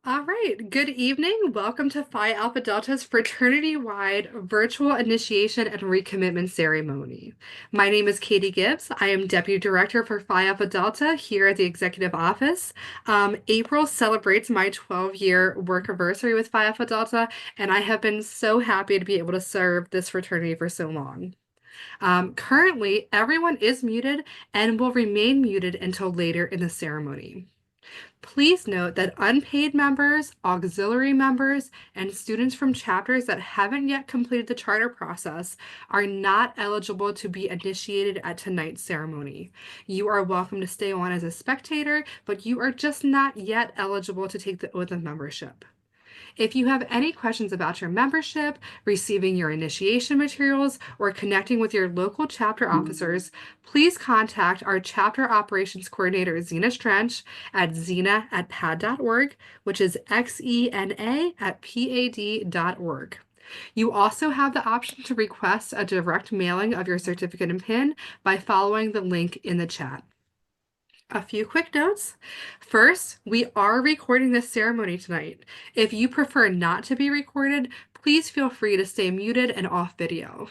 All right, good evening. Welcome to Phi Alpha Delta's Fraternity-Wide Virtual Initiation and Recommitment Ceremony. My name is Katie Gibbs. I am Deputy Director for Phi Alpha Delta here at the Executive Office. April celebrates my 12-year work anniversary with Phi Alpha Delta, and I have been so happy to be able to serve this fraternity for so long. Currently, everyone is muted and will remain muted until later in the ceremony. Please note that unpaid members, auxiliary members, and students from chapters that haven't yet completed the charter process are not eligible to be initiated at tonight's ceremony. You are welcome to stay on as a spectator, but you are just not yet eligible to take the oath of membership. If you have any questions about your membership, receiving your initiation materials, or connecting with your local chapter officers, please contact our Chapter Operations Coordinator, Zena Strench, at zena@pad.org, which is xena@pad.org. You also have the option to request a direct mailing of your certificate and PIN by following the link in the chat. A few quick notes. First, we are recording this ceremony tonight. If you prefer not to be recorded, please feel free to stay muted and off video.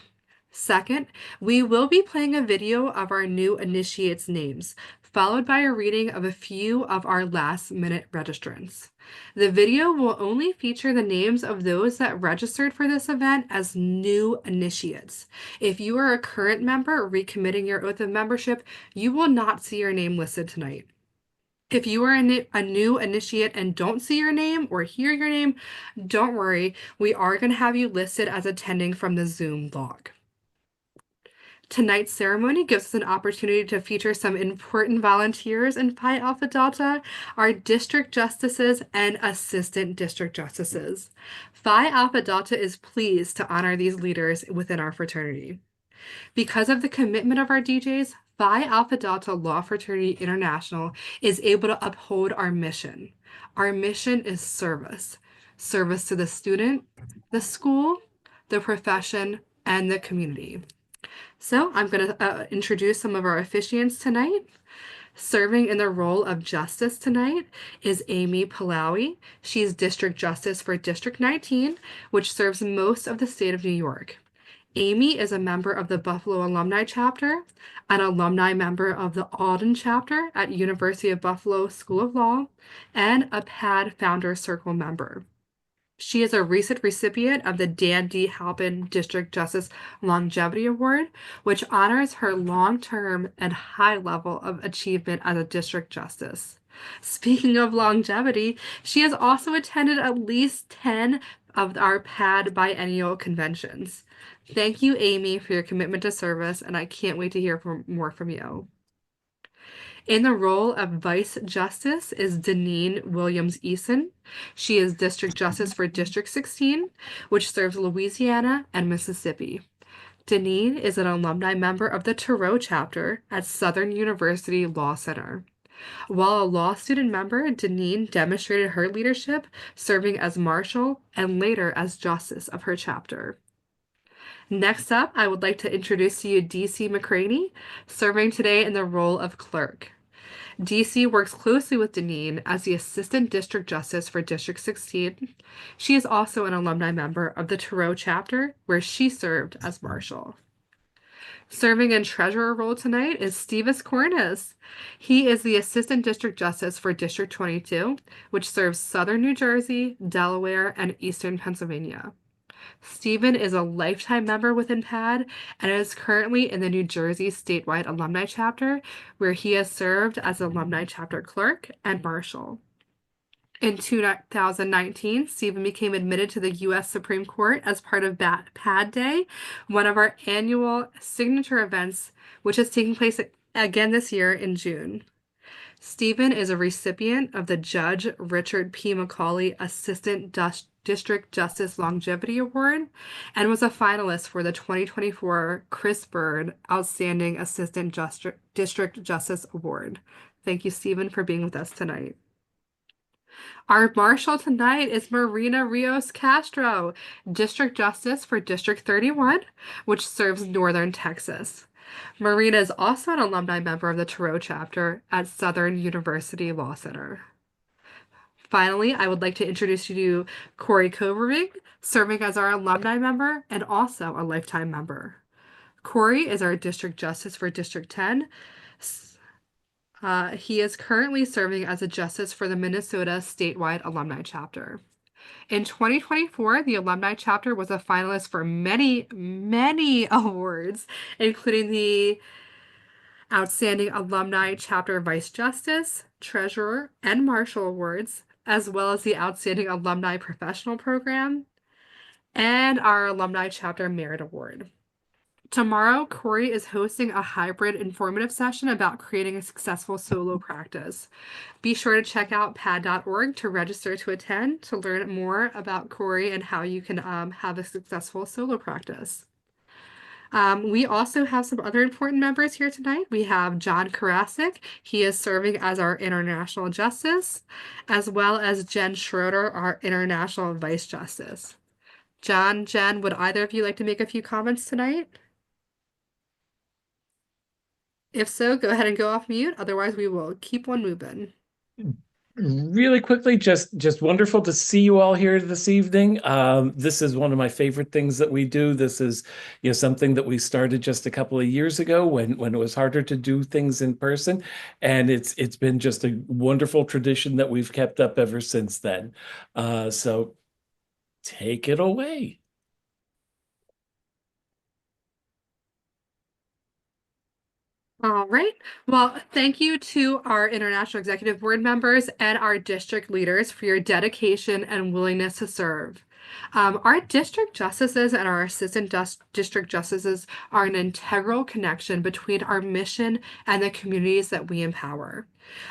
Second, we will be playing a video of our new initiates' names, followed by a reading of a few of our last-minute registrants. The video will only feature the names of those that registered for this event as new initiates. If you are a current member recommitting your oath of membership, you will not see your name listed tonight. If you are a new initiate and don't see your name or hear your name, don't worry, we are going to have you listed as attending from the Zoom log. Tonight's ceremony gives us an opportunity to feature some important volunteers in Phi Alpha Delta, our district justices and assistant district justices. Phi Alpha Delta is pleased to honor these leaders within our fraternity. Because of the commitment of our DJs, Phi Alpha Delta Law Fraternity International is able to uphold our mission. Our mission is service. Service to the student, the school, the profession, and the community. So I'm going to introduce some of our officiants tonight. Serving in the role of justice tonight is Amy Polowy. She's District Justice for District 19, which serves most of the state of New York. Amy is a member of the Buffalo Alumni Chapter, an alumni member of the Alden Chapter at University of Buffalo School of Law, and a P.A.D Founder Circle member. She is a recent recipient of the Dan D. Halpin District Justice Longevity Award, which honors her long-term and high level of achievement as a district justice. Speaking of longevity, she has also attended at least 10 of our P.A.D biennial conventions. Thank you, Amy, for your commitment to service, and I can't wait to hear more from you. In the role of Vice Justice is Daneen Williams-Eason. She is District Justice for District 16, which serves Louisiana and Mississippi. Daneen is an alumni member of the Tureaud chapter at Southern University Law Center. While a law student member, Daneen demonstrated her leadership, serving as Marshal and later as Justice of her chapter. Next up, I would like to introduce to you D.C. McCraney, serving today in the role of Clerk. DC works closely with Daneen as the Assistant District Justice for District 16. She is also an alumni member of the Tureaud chapter, where she served as Marshal. Serving in treasurer role tonight is Stevis Kornas. He is the Assistant District Justice for District 22, which serves Southern New Jersey, Delaware, and Eastern Pennsylvania. Stephen is a lifetime member within P.A.D and is currently in the New Jersey Statewide Alumni Chapter, where he has served as Alumni Chapter Clerk and Marshal. In 2019, Stephen became admitted to the U.S. Supreme Court as part of P.A.D Day, one of our annual signature events, which is taking place again this year in June. Stephen is a recipient of the Judge Richard P. McCauley Assistant District Justice Longevity Award and was a finalist for the 2024 Chris Bird Outstanding Assistant District Justice Award. Thank you, Stephen, for being with us tonight. Our Marshal tonight is Marina Rios Castro, District Justice for District 31, which serves Northern Texas. Marina is also an alumni member of the Tureaud chapter at Southern University Law Center. Finally, I would like to introduce you to Corey Kobbervig, serving as our alumni member and also a lifetime member. Corey is our district justice for District 10. He is currently serving as a justice for the Minnesota Statewide Alumni Chapter. In 2024, the Alumni Chapter was a finalist for many, many awards, including the Outstanding Alumni Chapter Vice Justice, Treasurer, and Marshal Awards, as well as the Outstanding Alumni Professional Program and our Alumni Chapter Merit Award. Tomorrow, Corey is hosting a hybrid informative session about creating a successful solo practice. Be sure to check out P.A.D.org to register to attend to learn more about Corey and how you can have a successful solo practice. We also have some other important members here tonight. We have John Karasik. He is serving as our International Justice, as well as Jen Schroeder, our International Vice Justice. John, Jen, would either of you like to make a few comments tonight? If so, go ahead and go off mute. Otherwise, we will keep on moving. Really quickly, just wonderful to see you all here this evening. This is one of my favorite things that we do. This is, something that we started just a couple of years ago when it was harder to do things in person, and it's been just a wonderful tradition that we've kept up ever since then. So take it away. All right. Well, thank you to our International Executive Board members and our district leaders for your dedication and willingness to serve. Our district justices and our assistant district justices are an integral connection between our mission and the communities that we empower.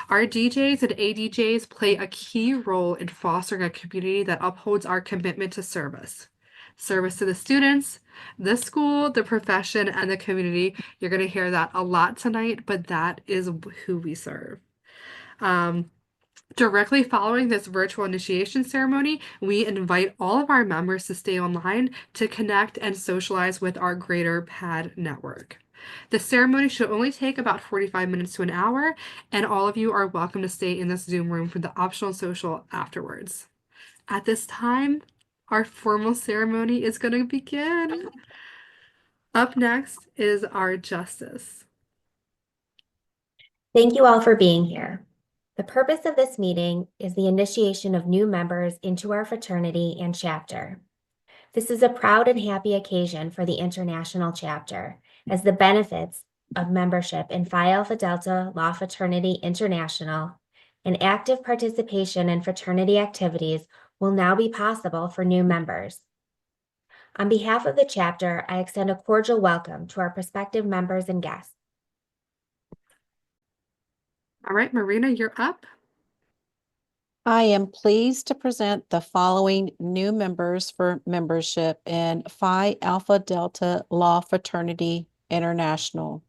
Our DJs and ADJs play a key role in fostering a community that upholds our commitment to service. Service to the students, the school, the profession, and the community. You're going to hear that a lot tonight, but that is who we serve. Directly following this virtual initiation ceremony, we invite all of our members to stay online to connect and socialize with our greater P.A.D network. The ceremony should only take about 45 minutes to an hour, and all of you are welcome to stay in this Zoom room for the optional social afterwards. At this time, our formal ceremony is going to begin. Up next is our justice. Thank you all for being here. The purpose of this meeting is the initiation of new members into our fraternity and chapter. This is a proud and happy occasion for the international chapter, as the benefits of membership in Phi Alpha Delta Law Fraternity International and active participation in fraternity activities will now be possible for new members. On behalf of the chapter, I extend a cordial welcome to our prospective members and guests. All right, Marina, you're up. I am pleased to present the following new members for membership in Phi Alpha Delta Law Fraternity International.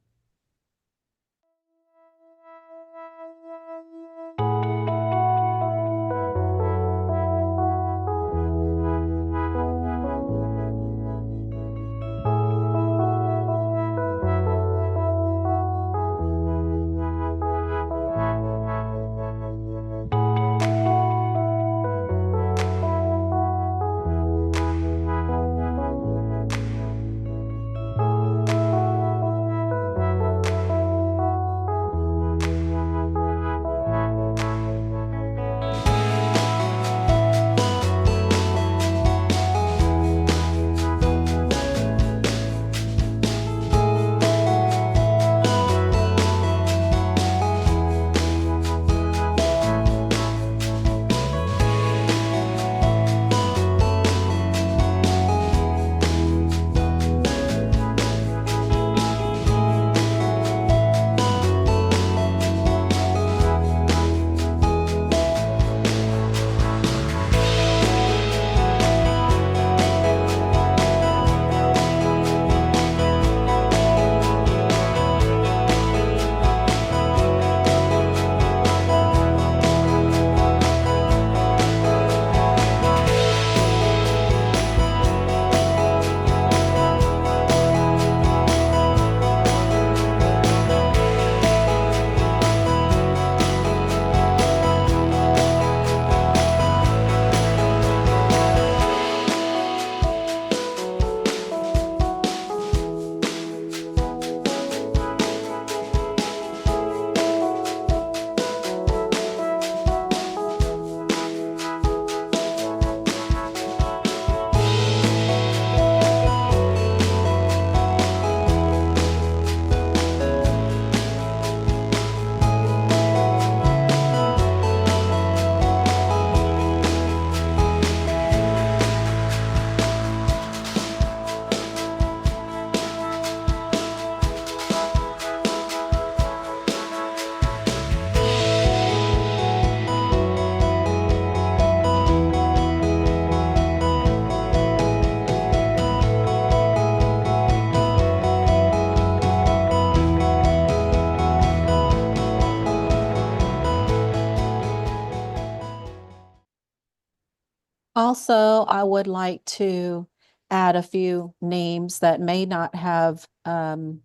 Also, I would like to add a few names that may not have been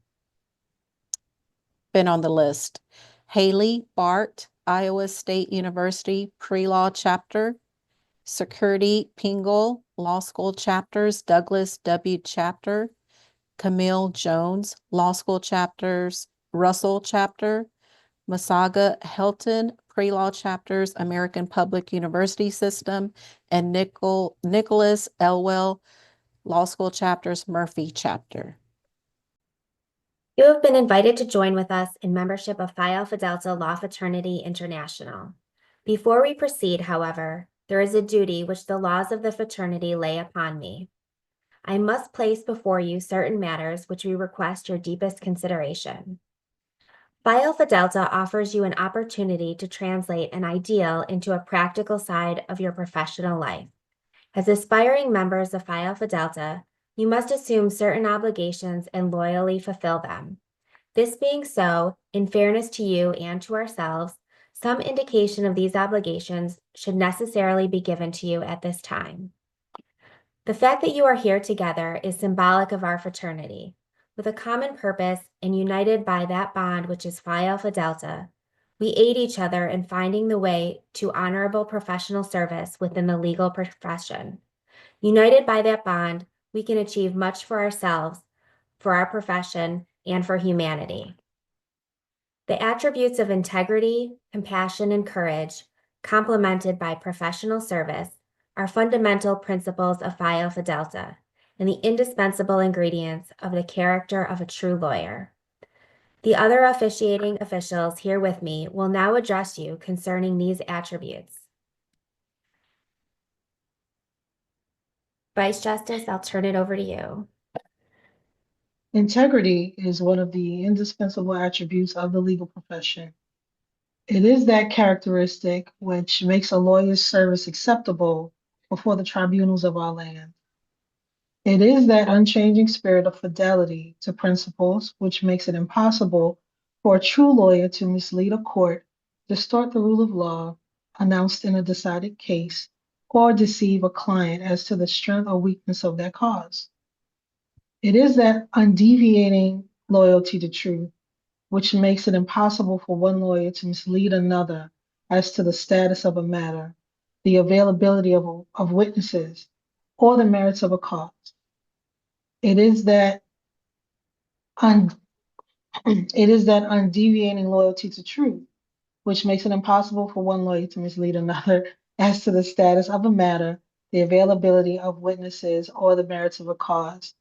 on the list. Haley Bart, Iowa State University Pre-Law Chapter. Security Pingle, Law School Chapters, Douglas W. Chapter. Camille Jones, Law School Chapters, Russell Chapter. Masaga Helton, Pre-Law Chapters, American Public University System. And Nicholas Elwell, Law School Chapters, Murphy Chapter. You have been invited to join with us in membership of Phi Alpha Delta Law Fraternity International. Before we proceed, however, there is a duty which the laws of the fraternity lay upon me. I must place before you certain matters which we request your deepest consideration. Phi Alpha Delta offers you an opportunity to translate an ideal into a practical side of your professional life. As aspiring members of Phi Alpha Delta, you must assume certain obligations and loyally fulfill them. This being so, in fairness to you and to ourselves, some indication of these obligations should necessarily be given to you at this time. The fact that you are here together is symbolic of our fraternity. With a common purpose and united by that bond which is Phi Alpha Delta, we aid each other in finding the way to honorable professional service within the legal profession. United by that bond, we can achieve much for ourselves, for our profession, and for humanity. The attributes of integrity, compassion, and courage, complemented by professional service, are fundamental principles of Phi Alpha Delta and the indispensable ingredients of the character of a true lawyer. The other officiating officials here with me will now address you concerning these attributes. Vice Justice, I'll turn it over to you. Integrity is one of the indispensable attributes of the legal profession. It is that characteristic which makes a lawyer's service acceptable before the tribunals of our land. It is that unchanging spirit of fidelity to principles which makes it impossible for a true lawyer to mislead a court, distort the rule of law announced in a decided case, or deceive a client as to the strength or weakness of their cause. It is that undeviating loyalty to truth which makes it impossible for one lawyer to mislead another as to the status of a matter, the availability of witnesses, or the merits of a cause. It is that undeviating loyalty to truth, which makes it impossible for one lawyer to mislead another as to the status of a matter, the availability of witnesses, or the merits of a cause.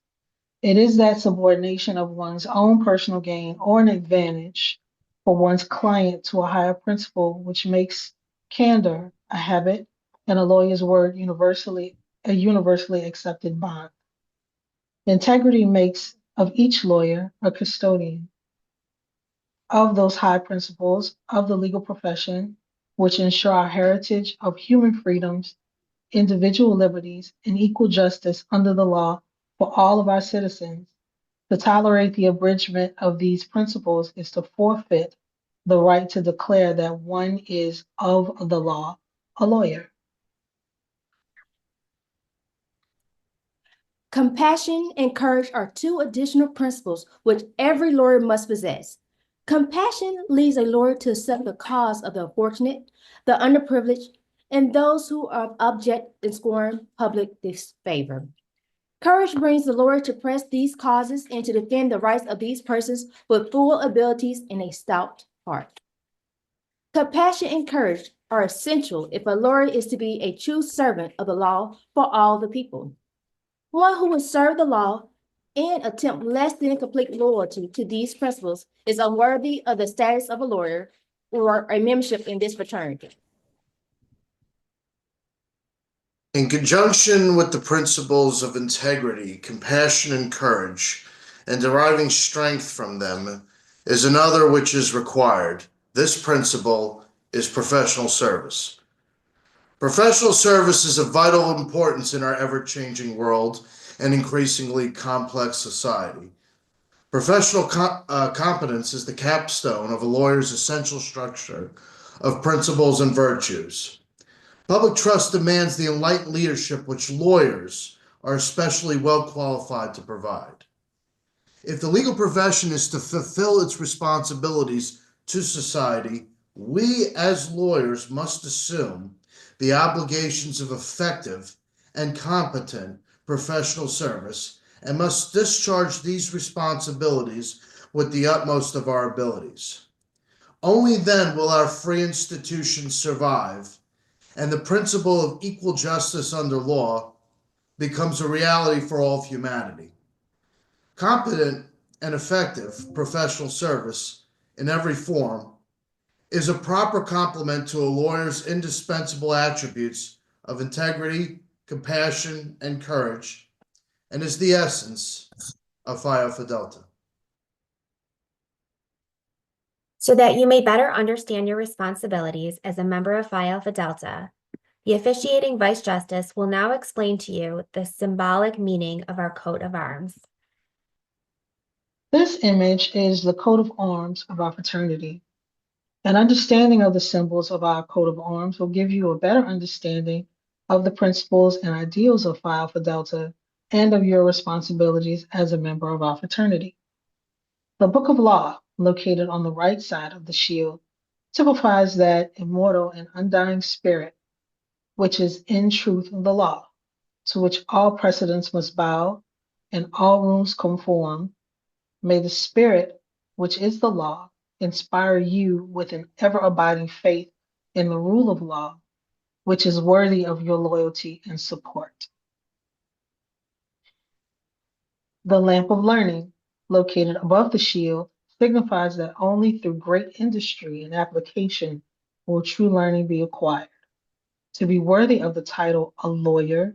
It is that subordination of one's own personal gain or an advantage for one's client to a higher principle, which makes candor a habit and a lawyer's word a universally accepted bond. Integrity makes of each lawyer a custodian of those high principles of the legal profession, which ensure our heritage of human freedoms, individual liberties, and equal justice under the law for all of our citizens. To tolerate the abridgment of these principles is to forfeit the right to declare that one is of the law, a lawyer. Compassion and courage are two additional principles which every lawyer must possess. Compassion leads a lawyer to accept the cause of the unfortunate, the underprivileged, and those who are abject and scorn public disfavor. Courage brings the lawyer to press these causes and to defend the rights of these persons with full abilities and a stout heart. Compassion and courage are essential if a lawyer is to be a true servant of the law for all the people. One who would serve the law and attempt less than complete loyalty to these principles is unworthy of the status of a lawyer or a membership in this fraternity. In conjunction with the principles of integrity, compassion, and courage, and deriving strength from them, is another which is required. This principle is professional service. Professional service is of vital importance in our ever-changing world and increasingly complex society. Professional competence is the capstone of a lawyer's essential structure of principles and virtues. Public trust demands the enlightened leadership which lawyers are especially well qualified to provide. If the legal profession is to fulfill its responsibilities to society, we as lawyers must assume the obligations of effective and competent professional service and must discharge these responsibilities with the utmost of our abilities. Only then will our free institutions survive and the principle of equal justice under law becomes a reality for all of humanity. Competent and effective professional service in every form is a proper complement to a lawyer's indispensable attributes of integrity, compassion, and courage, and is the essence of Phi Alpha Delta. So that you may better understand your responsibilities as a member of Phi Alpha Delta, the officiating Vice Justice will now explain to you the symbolic meaning of our coat of arms. This image is the coat of arms of our fraternity. An understanding of the symbols of our coat of arms will give you a better understanding of the principles and ideals of Phi Alpha Delta and of your responsibilities as a member of our fraternity. The Book of Law, located on the right side of the shield, typifies that immortal and undying spirit, which is in truth the law, to which all precedents must bow and all rules conform. May the spirit, which is the law, inspire you with an ever-abiding faith in the rule of law, which is worthy of your loyalty and support. The lamp of learning, located above the shield, signifies that only through great industry and application will true learning be acquired. To be worthy of the title a lawyer,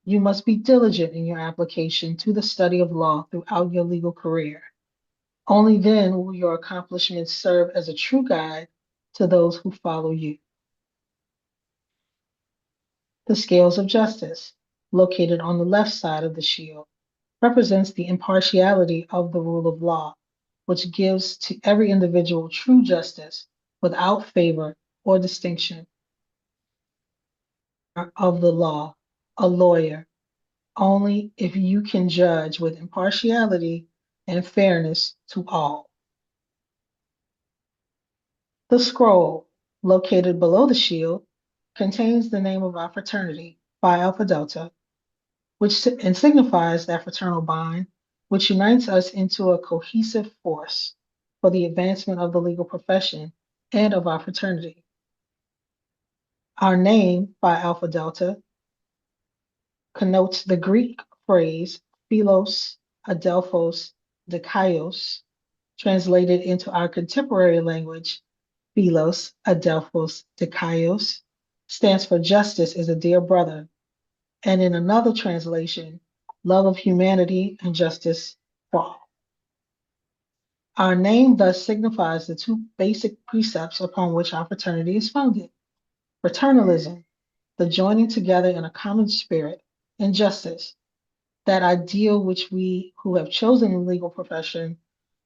you must be diligent in your application to the study of law throughout your legal career. Only then will your accomplishments serve as a true guide to those who follow you. The scales of justice, located on the left side of the shield, represents the impartiality of the rule of law, which gives to every individual true justice without favor or distinction. Of the law, a lawyer, only if you can judge with impartiality and fairness to all. The scroll, located below the shield, contains the name of our fraternity, Phi Alpha Delta, which signifies that fraternal bond, which unites us into a cohesive force for the advancement of the legal profession and of our fraternity. Our name, Phi Alpha Delta, connotes the Greek phrase philos, adelphos, dikaios, translated into our contemporary language. Philos, adelphos, dikaios stands for justice is a dear brother, and in another translation, love of humanity and justice for all. Our name thus signifies the two basic precepts upon which our fraternity is founded: fraternalism, the joining together in a common spirit, and justice, that ideal which we who have chosen the legal profession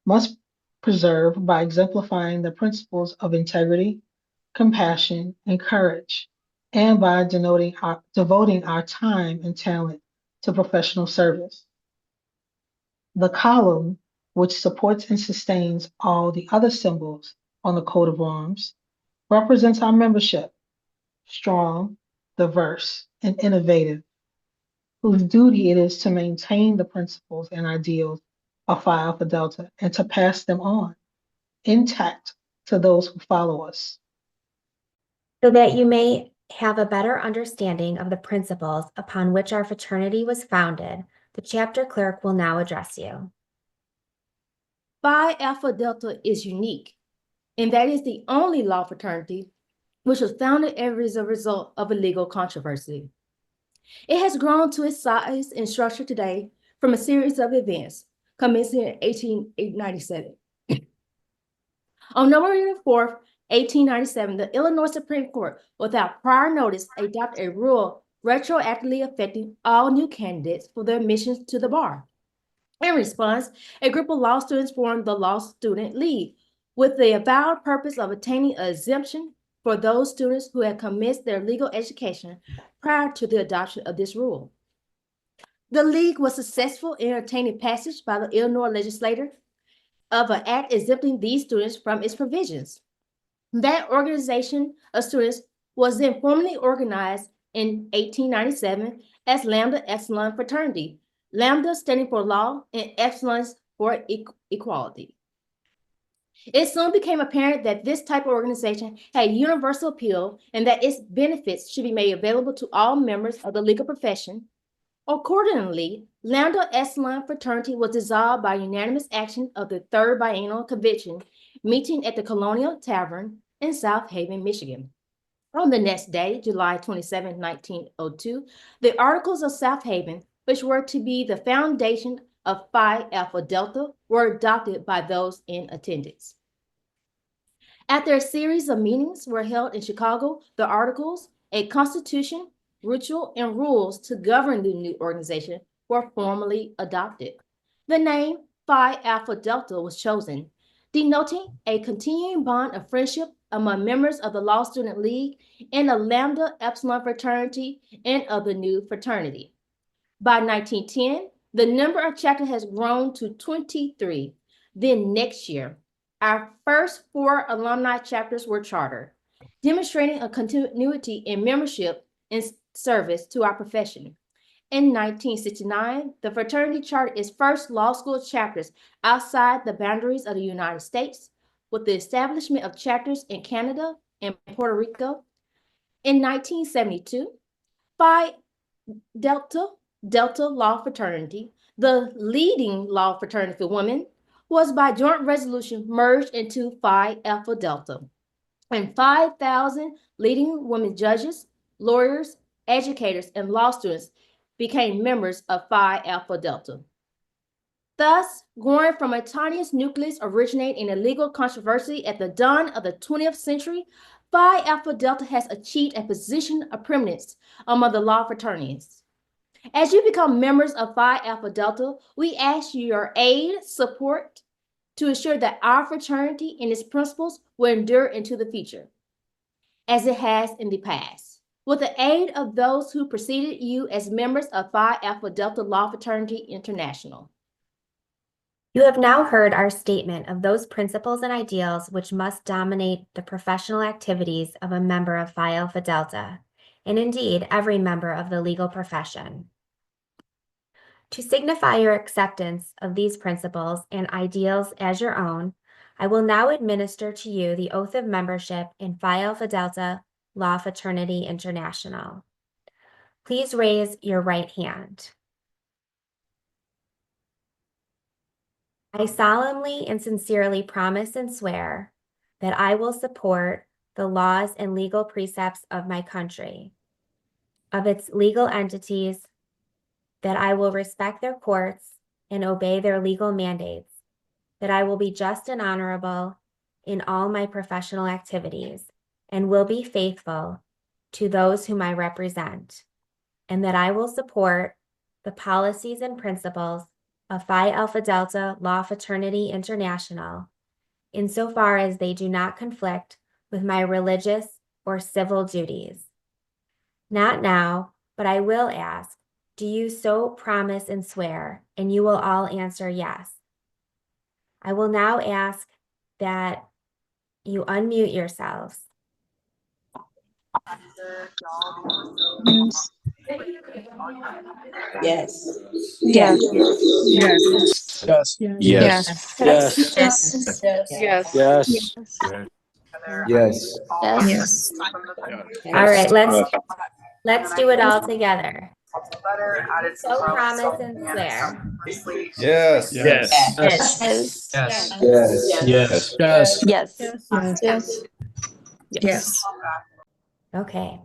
must preserve by exemplifying the principles of integrity, compassion, and courage, and by devoting our time and talent to professional service. The column, which supports and sustains all the other symbols on the coat of arms, represents our membership, strong, diverse, and innovative, whose duty it is to maintain the principles and ideals of Phi Alpha Delta and to pass them on intact to those who follow us. So that you may have a better understanding of the principles upon which our fraternity was founded, the chapter clerk will now address you. Phi Alpha Delta is unique, and that is the only law fraternity which was founded as a result of a legal controversy. It has grown to its size and structure today from a series of events commencing in 1897. On November 4th, 1897, the Illinois Supreme Court, without prior notice, adopted a rule retroactively affecting all new candidates for their admissions to the bar. In response, a group of law students formed the Law Student League with the avowed purpose of obtaining an exemption for those students who had commenced their legal education prior to the adoption of this rule. The League was successful in obtaining passage by the Illinois legislature of an act exempting these students from its provisions. That organization of students was then formally organized in 1897 as Lambda Epsilon Fraternity, Lambda standing for law and Epsilon for equality. It soon became apparent that this type of organization had universal appeal and that its benefits should be made available to all members of the legal profession. Accordingly, Lambda Epsilon Fraternity was dissolved by unanimous action of the Third Biennial Convention meeting at the Colonial Tavern in South Haven, Michigan. On the next day, July 27, 1902, the Articles of South Haven, which were to be the foundation of Phi Alpha Delta, were adopted by those in attendance. After a series of meetings were held in Chicago, the Articles, a constitution, ritual, and rules to govern the new organization were formally adopted. The name Phi Alpha Delta was chosen, denoting a continuing bond of friendship among members of the Law Student League and the Lambda Epsilon Fraternity and of the new fraternity. By 1910, the number of chapters has grown to 23. Then next year, our first 4 alumni chapters were chartered, demonstrating a continuity in membership and service to our profession. In 1969, the fraternity chartered its first law school chapters outside the boundaries of the United States, with the establishment of chapters in Canada and Puerto Rico. In 1972, Phi Delta Law Fraternity, the leading law fraternity for women, was by joint resolution merged into Phi Alpha Delta, and 5,000 leading women judges, lawyers, educators, and law students became members of Phi Alpha Delta. Thus, growing from a tiniest nucleus originating in a legal controversy at the dawn of the 20th century, Phi Alpha Delta has achieved a position of preeminence among the law fraternities. As you become members of Phi Alpha Delta, we ask your aid, support, to ensure that our fraternity and its principles will endure into the future, as it has in the past. With the aid of those who preceded you as members of Phi Alpha Delta Law Fraternity International. You have now heard our statement of those principles and ideals which must dominate the professional activities of a member of Phi Alpha Delta, and indeed every member of the legal profession. To signify your acceptance of these principles and ideals as your own, I will now administer to you the oath of membership in Phi Alpha Delta Law Fraternity International. Please raise your right hand. I solemnly and sincerely promise and swear that I will support the laws and legal precepts of my country, of its legal entities, that I will respect their courts and obey their legal mandates, that I will be just and honorable in all my professional activities, and will be faithful to those whom I represent, and that I will support the policies and principles of Phi Alpha Delta Law Fraternity International, insofar as they do not conflict with my religious or civil duties. Not now, but I will ask, do you so promise and swear? And you will all answer yes. I will now ask that you unmute yourselves. Yes. Yes. Yes. Yes. Yes. Yes. Yes. Yes. Yes. Yes. Yes. All right, let's do it all together. So promise and swear. Yes. Yes. Yes. Yes. Yes. Yes. Yes. Yes. Yes. Yes. Okay.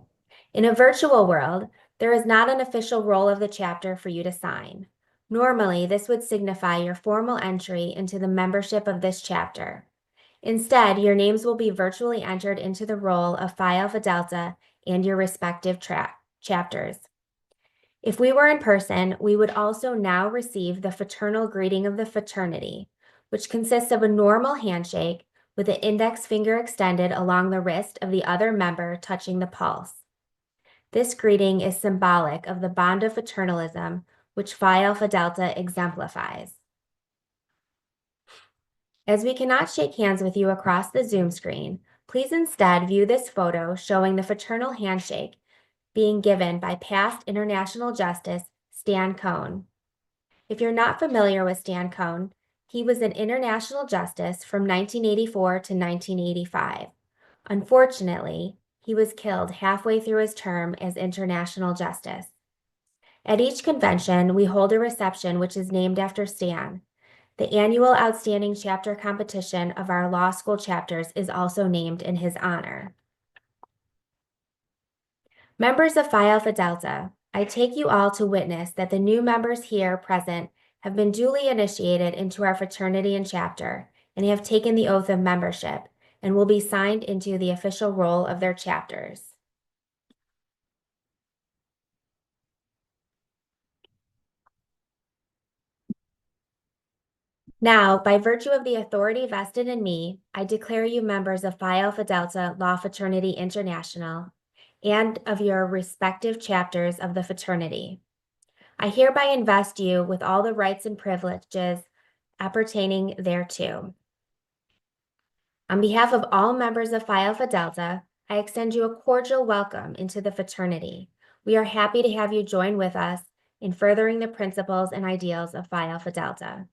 In a virtual world, there is not an official roll of the chapter for you to sign. Normally, this would signify your formal entry into the membership of this chapter. Instead, your names will be virtually entered into the roll of Phi Alpha Delta and your respective chapters. If we were in person, we would also now receive the fraternal greeting of the fraternity, which consists of a normal handshake with the index finger extended along the wrist of the other member touching the pulse. This greeting is symbolic of the bond of fraternalism which Phi Alpha Delta exemplifies. As we cannot shake hands with you across the Zoom screen, please instead view this photo showing the fraternal handshake being given by past International Justice Stan Cohn. If you're not familiar with Stan Cohn, he was an international justice from 1984 to 1985. Unfortunately, he was killed halfway through his term as international justice. At each convention, we hold a reception which is named after Stan. The annual Outstanding Chapter competition of our law school chapters is also named in his honor. Members of Phi Alpha Delta, I take you all to witness that the new members here present have been duly initiated into our fraternity and chapter and have taken the oath of membership and will be signed into the official roll of their chapters. Now, by virtue of the authority vested in me, I declare you members of Phi Alpha Delta Law Fraternity International and of your respective chapters of the fraternity. I hereby invest you with all the rights and privileges appertaining thereto. On behalf of all members of Phi Alpha Delta, I extend you a cordial welcome into the fraternity. We are happy to have you join with us in furthering the principles and ideals of Phi Alpha Delta.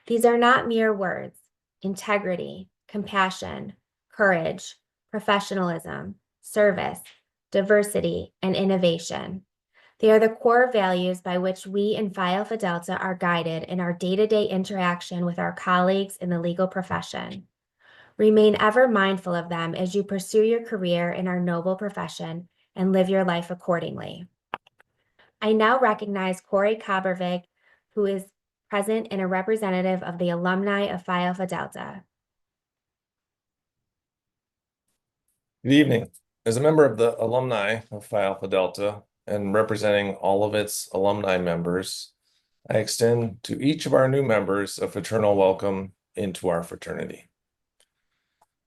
These are not mere words. Integrity, compassion, courage, professionalism, service, diversity, and innovation. They are the core values by which we in Phi Alpha Delta are guided in our day-to-day interaction with our colleagues in the legal profession. Remain ever mindful of them as you pursue your career in our noble profession and live your life accordingly. I now recognize Corey Kobbervig, who is present and a representative of the alumni of Phi Alpha Delta. Good evening. As a member of the alumni of Phi Alpha Delta and representing all of its alumni members, I extend to each of our new members a fraternal welcome into our fraternity.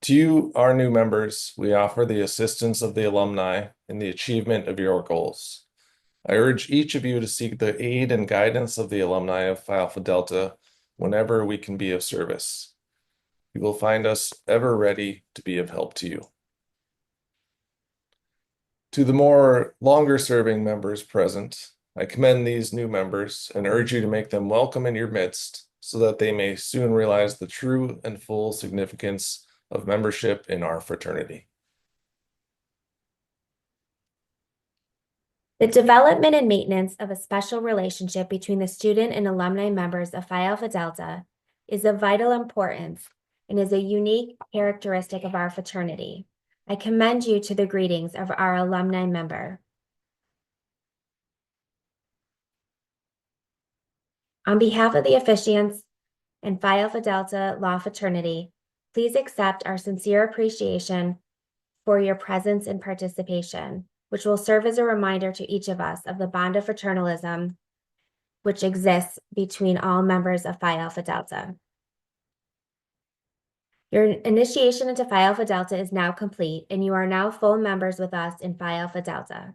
To you, our new members, we offer the assistance of the alumni in the achievement of your goals. I urge each of you to seek the aid and guidance of the alumni of Phi Alpha Delta whenever we can be of service. You will find us ever ready to be of help to you. To the more longer-serving members present, I commend these new members and urge you to make them welcome in your midst so that they may soon realize the true and full significance of membership in our fraternity. The development and maintenance of a special relationship between the student and alumni members of Phi Alpha Delta is of vital importance and is a unique characteristic of our fraternity. I commend you to the greetings of our alumni member. On behalf of the officiants and Phi Alpha Delta Law Fraternity, please accept our sincere appreciation for your presence and participation, which will serve as a reminder to each of us of the bond of fraternalism which exists between all members of Phi Alpha Delta. Your initiation into Phi Alpha Delta is now complete, and you are now full members with us in Phi Alpha Delta.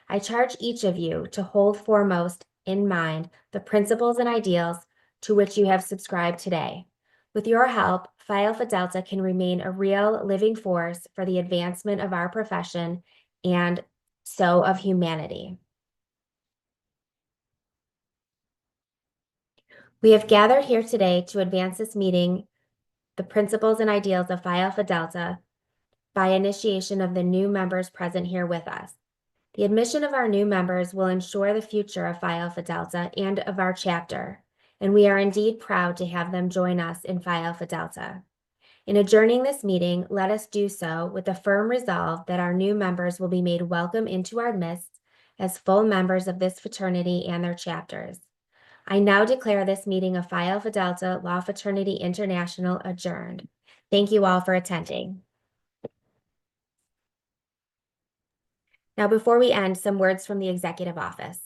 I charge each of you to hold foremost in mind the principles and ideals to which you have subscribed today. With your help, Phi Alpha Delta can remain a real living force for the advancement of our profession and so of humanity. We have gathered here today to advance this meeting, the principles and ideals of Phi Alpha Delta, by initiation of the new members present here with us. The admission of our new members will ensure the future of Phi Alpha Delta and of our chapter, and we are indeed proud to have them join us in Phi Alpha Delta. In adjourning this meeting, let us do so with the firm resolve that our new members will be made welcome into our midst as full members of this fraternity and their chapters. I now declare this meeting of Phi Alpha Delta Law Fraternity International adjourned. Thank you all for attending. Now, before we end, some words from the executive office.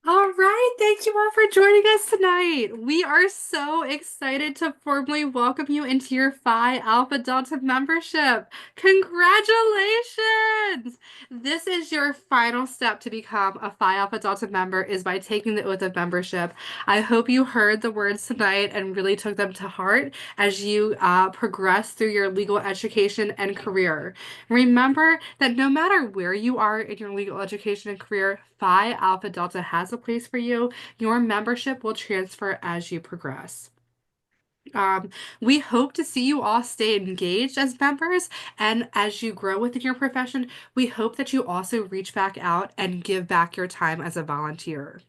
All right, thank you all for joining us tonight. We are so excited to formally welcome you into your Phi Alpha Delta membership. Congratulations! This is your final step to become a Phi Alpha Delta member is by taking the oath of membership. I hope you heard the words tonight and really took them to heart as you progress through your legal education and career. Remember that no matter where you are in your legal education and career, Phi Alpha Delta has a place for you. Your membership will transfer as you progress. We hope to see you all stay engaged as members, and as you grow within your profession, we hope that you also reach back out and give back your time as a volunteer.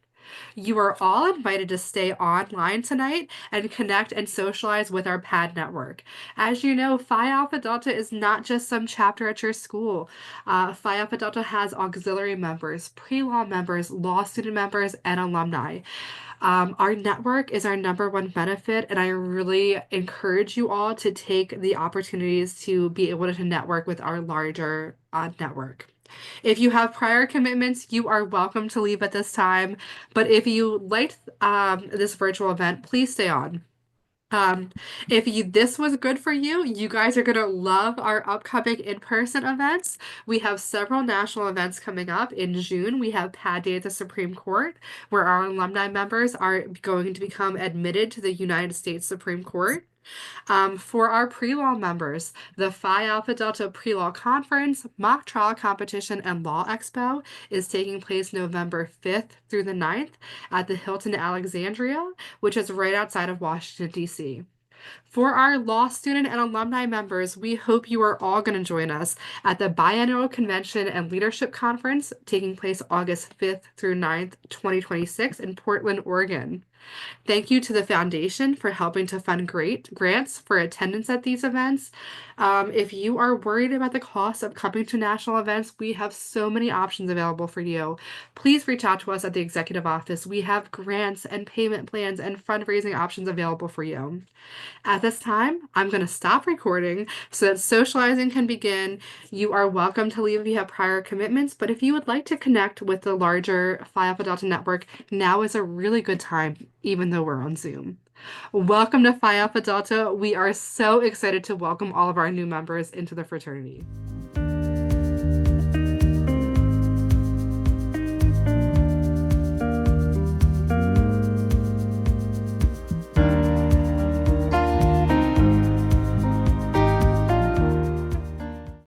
You are all invited to stay online tonight and connect and socialize with our P.A.D network. As you know, Phi Alpha Delta is not just some chapter at your school. Phi Alpha Delta has auxiliary members, pre-law members, law student members, and alumni. Our network is our #1 benefit, and I really encourage you all to take the opportunities to be able to network with our larger network. If you have prior commitments, you are welcome to leave at this time. But if you liked this virtual event, please stay on. If this was good for you, you guys are going to love our upcoming in-person events. We have several national events coming up. In June, we have P.A.D Day at the Supreme Court, where our alumni members are going to become admitted to the United States Supreme Court. For our pre-law members, the Phi Alpha Delta Pre-Law Conference, Mock Trial Competition, and Law Expo is taking place November 5th through the 9th at the Hilton Alexandria, which is right outside of Washington, D.C. For our law student and alumni members, we hope you are all going to join us at the Biennial Convention and Leadership Conference taking place August 5th through 9th, 2026 in Portland, Oregon. Thank you to the foundation for helping to fund great grants for attendance at these events. If you are worried about the cost of coming to national events, we have so many options available for you. Please reach out to us at the executive office. We have grants and payment plans and fundraising options available for you. At this time, I'm going to stop recording so that socializing can begin. You are welcome to leave if you have prior commitments, but if you would like to connect with the larger Phi Alpha Delta network, now is a really good time, even though we're on Zoom. Welcome to Phi Alpha Delta. We are so excited to welcome all of our new members into the fraternity.